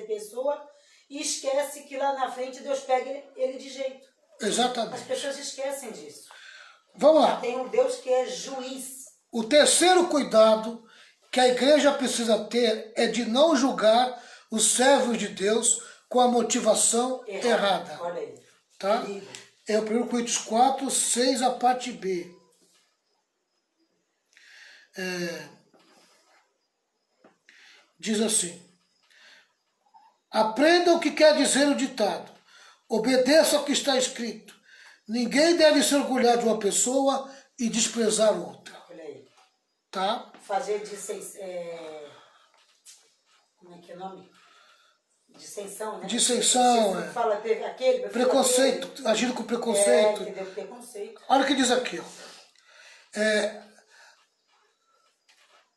pessoa e esquece que lá na frente Deus pega ele de jeito. Exatamente. As pessoas esquecem disso. Vamos lá. Tem um Deus que é juiz. O terceiro cuidado que a igreja precisa ter é de não julgar os servos de Deus com a motivação errada. Olha aí. Tá? É o 1 Coríntios 4, 6, a parte B. Diz assim: aprenda o que quer dizer o ditado, obedeça ao que está escrito. Ninguém deve se orgulhar de uma pessoa e desprezar outra. Olha aí. Tá? Fazer como é que é o nome? Dissensão, né? Dissensão, fala, teve aquele, preconceito, aquele. agindo com preconceito. Que deu preconceito. Olha o que diz aqui.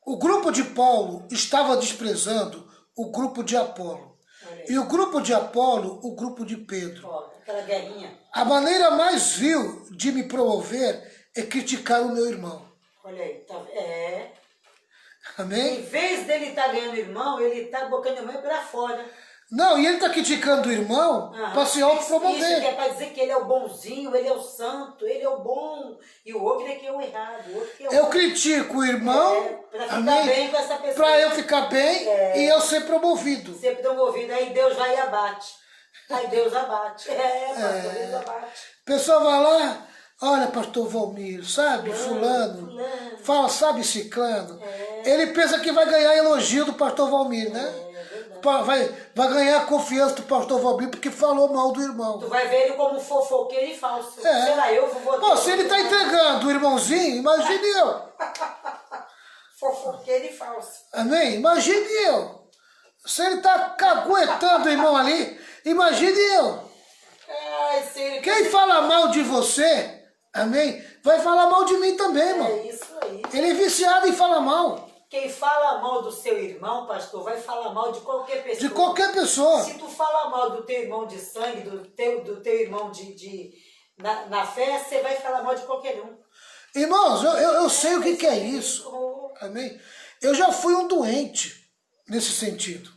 O grupo de Paulo estava desprezando o grupo de Apolo. E o grupo de Apolo, o grupo de Pedro. Aquela guerrinha. A maneira mais vil de me promover é criticar o meu irmão. Olha aí, tá, Amém? Em vez dele estar ganhando irmão, ele está botando o irmão para fora. Não, e ele está criticando o irmão para se autopromover. Isso que é para dizer que ele é o bonzinho, ele é o santo, ele é o bom, e o outro é que é o errado. O outro que é o eu critico o irmão para ficar bem com essa pessoa. Para eu ficar bem e eu ser promovido. Ser promovido, aí Deus vai e abate. Aí Deus abate. Pastor, Deus abate. A pessoa vai lá, olha, pastor Valmir, sabe, fulano. Fala, sabe, ciclano. Ele pensa que vai ganhar elogio do pastor Valmir, né? Vai ganhar a confiança do pastor Valmir porque falou mal do irmão. Tu vai ver ele como fofoqueiro e falso. Sei lá, eu vou votar. Pô, se ele está entregando o irmãozinho, imagine eu. Fofoqueiro e falso. Amém? Imagine eu. Se ele está caguetando o irmão ali, imagine eu. Quem fala mal de você, amém, vai falar mal de mim também, irmão. É isso aí. Ele é viciado em falar mal. Quem fala mal do seu irmão, pastor, vai falar mal de qualquer pessoa. De qualquer pessoa. Se tu fala mal do teu irmão de sangue, do teu irmão na fé, você vai falar mal de qualquer um. Irmãos, eu sei o que é isso. Amém? Eu já fui um doente nesse sentido.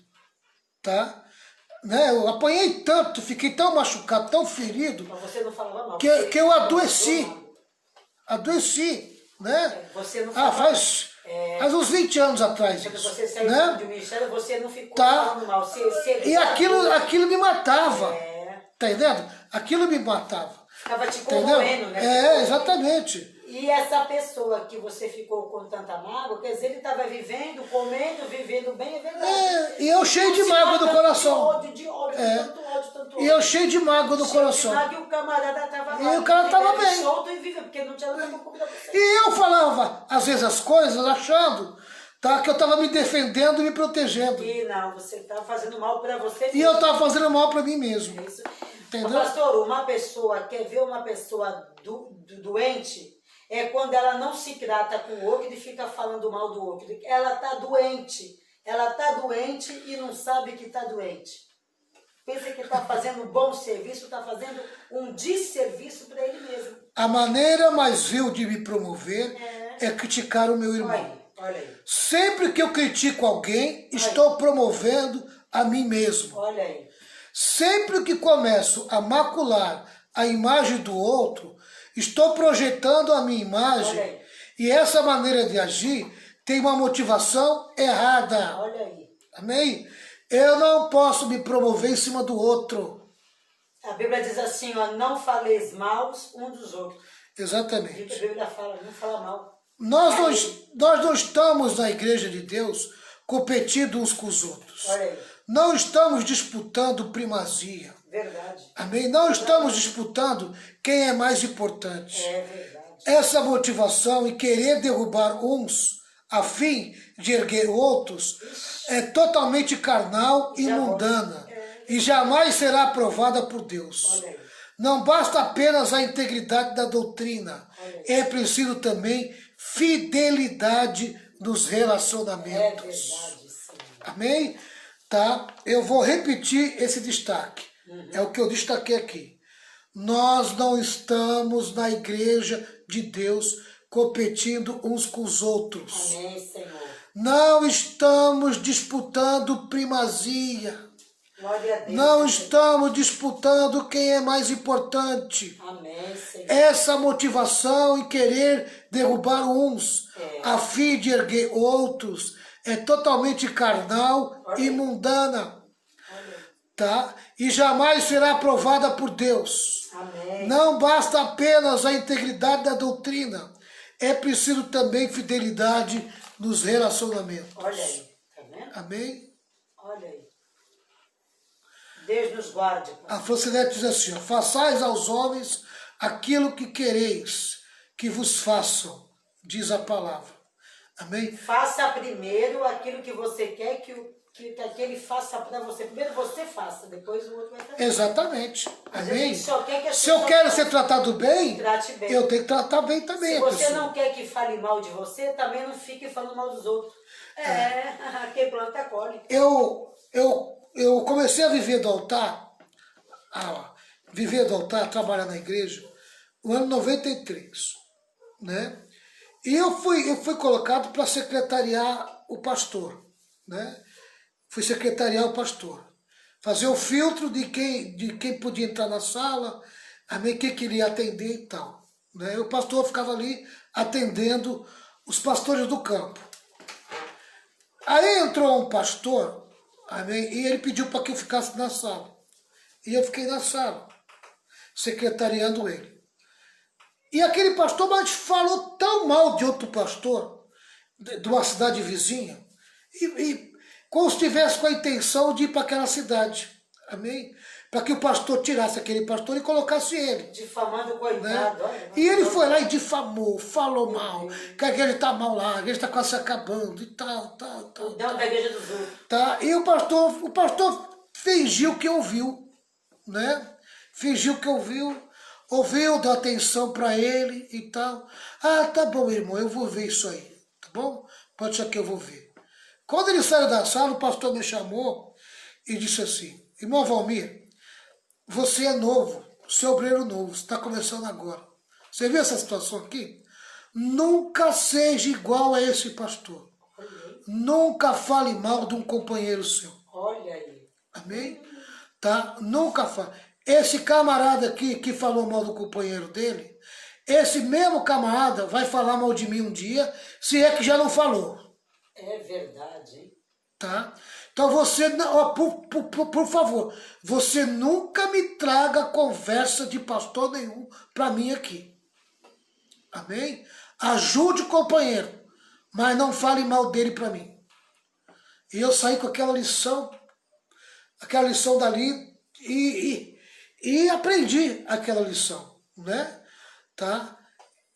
Tá? Né? Eu apanhei tanto, fiquei tão machucado, tão ferido, Mas você não falava mal. que eu adoeci. Adoeci, né? Você não faz uns 20 anos atrás quando isso, você saiu né? do ministério, você não ficou Tá. falando mal. E aquilo me matava. É. Tá entendendo? Aquilo me matava. Ficava te Entendeu? corroendo, né? Exatamente. E essa pessoa que você ficou com tanta mágoa, quer dizer, ele estava vivendo, comendo, vivendo bem, é verdade. E eu cheio de mágoa no coração. De ódio, tanto ódio. E eu cheio de mágoa no coração. E o camarada estava E o cara estava bem. solto e vivendo, porque não tinha nada pra comida pra você. E eu falava, às vezes, as coisas, achando que eu estava me defendendo e me protegendo. E não, você estava fazendo mal para você mesmo. E eu estava fazendo mal para mim mesmo. É isso. Entendeu? Pastor, uma pessoa, quer ver uma pessoa doente, é quando ela não se trata com o outro e fica falando mal do outro. Ela está doente. Ela está doente e não sabe que está doente. Pensa que está fazendo um bom serviço, está fazendo um desserviço para ele mesmo. A maneira mais vil de me promover é criticar o meu irmão. Olha aí. Sempre que eu critico alguém, estou promovendo a mim mesmo. Olha aí. Sempre que começo a macular a imagem do outro, estou projetando a minha imagem. E essa maneira de agir tem uma motivação errada. Olha aí. Amém? Eu não posso me promover em cima do outro. A Bíblia diz assim, ó, não faleis mal um dos outros. Exatamente. A Bíblia fala, não fala mal. Nós não estamos na igreja de Deus competindo uns com os outros. Olha aí. Não estamos disputando primazia. Verdade. Amém? Não estamos disputando quem é mais importante. É verdade. Essa motivação e querer derrubar uns a fim de erguer outros é totalmente carnal e mundana e jamais será aprovada por Deus. Não basta apenas a integridade da doutrina, é preciso também fidelidade nos relacionamentos. É verdade, sim. Amém? Tá? Eu vou repetir esse destaque. É o que eu destaquei aqui. Nós não estamos na igreja de Deus competindo uns com os outros. Amém, Senhor. Não estamos disputando primazia. Glória a Deus. Não estamos disputando quem é mais importante. Amém, Senhor. Essa motivação em querer derrubar uns a fim de erguer outros é totalmente carnal e mundana. Tá? E jamais será aprovada por Deus. Amém. Não basta apenas a integridade da doutrina, é preciso também fidelidade nos relacionamentos. Olha aí, tá vendo? Amém? Olha aí. Deus nos guarde. A Francinete diz assim, ó, façais aos homens aquilo que quereis que vos façam, diz a palavra. Amém? Faça primeiro aquilo que você quer que aquele faça para você. Primeiro você faça, depois o outro vai fazer. Exatamente. Amém? Se eu quero ser tratado bem, trate bem, eu tenho que tratar bem também. Se você não quer que fale mal de você, também não fique falando mal dos outros. Quem planta colhe. Eu comecei a viver do altar, trabalhar na igreja, no ano 93, né? E eu fui colocado para secretariar o pastor, né? Fui secretariar o pastor, fazer o filtro de quem podia entrar na sala, quem queria atender e tal, né? O pastor ficava ali atendendo os pastores do campo. Aí entrou um pastor, e ele pediu para que eu ficasse na sala. E eu fiquei na sala, secretariando ele. E aquele pastor, mas falou tão mal de outro pastor, de uma cidade vizinha, e como se tivesse com a intenção de ir para aquela cidade. Amém? Para que o pastor tirasse aquele pastor e colocasse ele. Difamando o coitado. Né? E ele foi lá e difamou, falou mal, que a igreja está mal lá, a igreja está quase se acabando e tal. Não da igreja dos outros. Tá? E o pastor fingiu que ouviu, né? Fingiu que ouviu, deu atenção para ele e tal. Ah, tá bom, irmão, eu vou ver isso aí, tá bom? Pode ser que eu vou ver. Quando ele saiu da sala, o pastor me chamou e disse assim, irmão Valmir, você é novo, você é obreiro novo, você está começando agora. Você viu essa situação aqui? Nunca seja igual a esse pastor. Nunca fale mal de um companheiro seu. Olha aí. Amém? Tá? Nunca fale. Esse camarada aqui que falou mal do companheiro dele, esse mesmo camarada vai falar mal de mim um dia, se é que já não falou. É verdade, hein? Tá? Então você, ó, por favor, você nunca me traga conversa de pastor nenhum para mim aqui. Amém? Ajude o companheiro, mas não fale mal dele para mim. E eu saí com aquela lição dali e aprendi aquela lição, né? Tá?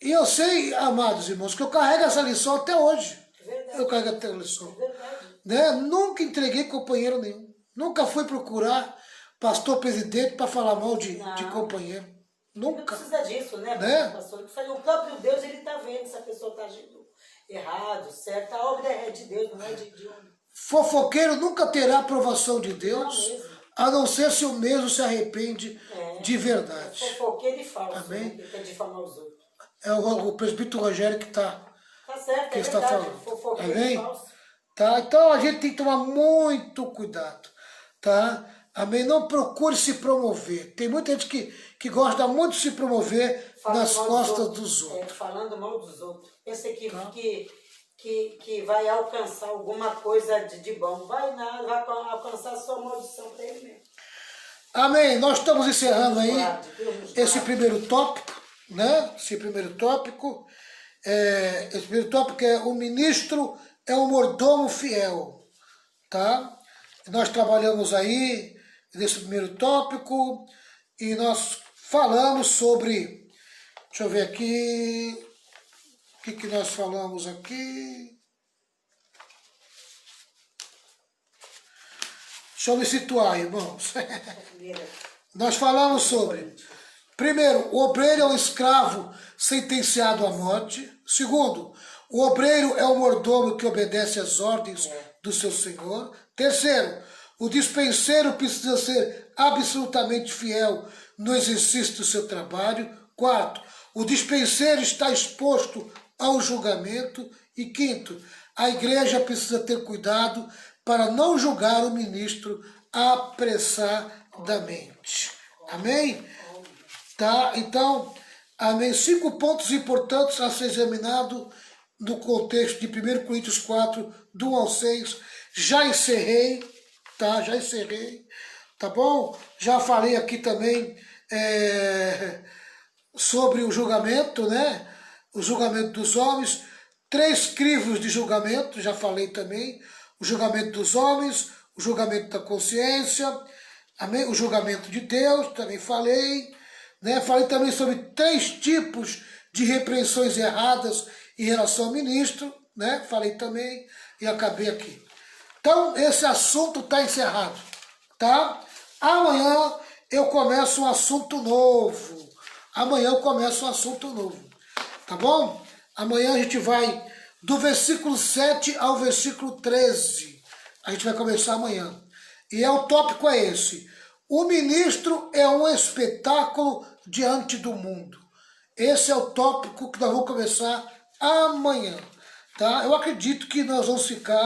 E eu sei, amados irmãos, que eu carrego essa lição até hoje. Verdade. Eu carrego até a lição. Verdade. Né? Nunca entreguei companheiro nenhum. Nunca fui procurar pastor presidente para falar mal de companheiro. Nunca. Não precisa disso, né? Pastor? O próprio Deus, ele está vendo se a pessoa está agindo errado, certo. A obra é de Deus, não é de homem. Fofoqueiro nunca terá aprovação de Deus, a não ser se o mesmo se arrepende de verdade. É fofoqueiro e falso. Amém? Né? Que quer difamar os outros. É o presbítero Rogério que está certo, que está falando. Fofoqueiro Amém? e falso. Tá? Então a gente tem que tomar muito cuidado. Tá? Amém? Não procure se promover. Tem muita gente que gosta muito de se promover nas costas dos outros. Falando mal dos outros. Pensa que vai alcançar alguma coisa de bom. Vai alcançar sua maldição para ele mesmo. Amém. Nós estamos encerrando aí esse primeiro tópico, né? Esse primeiro tópico é o ministro é um mordomo fiel, tá? Nós trabalhamos aí nesse primeiro tópico e nós falamos sobre, deixa eu ver aqui, o que nós falamos aqui? Deixa eu me situar, irmãos. Nós falamos sobre, primeiro, o obreiro é um escravo sentenciado à morte. Segundo, o obreiro é um mordomo que obedece às ordens do seu senhor. Terceiro, o dispenseiro precisa ser absolutamente fiel no exercício do seu trabalho. Quarto, o dispenseiro está exposto ao julgamento. E quinto, a igreja precisa ter cuidado para não julgar o ministro apressadamente. Amém? Tá? Então, amém. 5 pontos importantes a ser examinado no contexto de 1 Coríntios 4, do 1 ao 6. Já encerrei, tá? Já encerrei, tá bom? Já falei aqui também sobre o julgamento, né? O julgamento dos homens. 3 crivos de julgamento, já falei também. O julgamento dos homens, o julgamento da consciência, amém? O julgamento de Deus, também falei. Né? Falei também sobre 3 tipos de repreensões erradas em relação ao ministro, né? Falei também e acabei aqui. Então, esse assunto está encerrado, tá? Amanhã eu começo um assunto novo. Tá bom? Amanhã a gente vai do versículo 7 ao versículo 13. A gente vai começar amanhã. E o tópico é esse. O ministro é um espetáculo diante do mundo. Esse é o tópico que nós vamos começar amanhã. Tá? Eu acredito que nós vamos ficar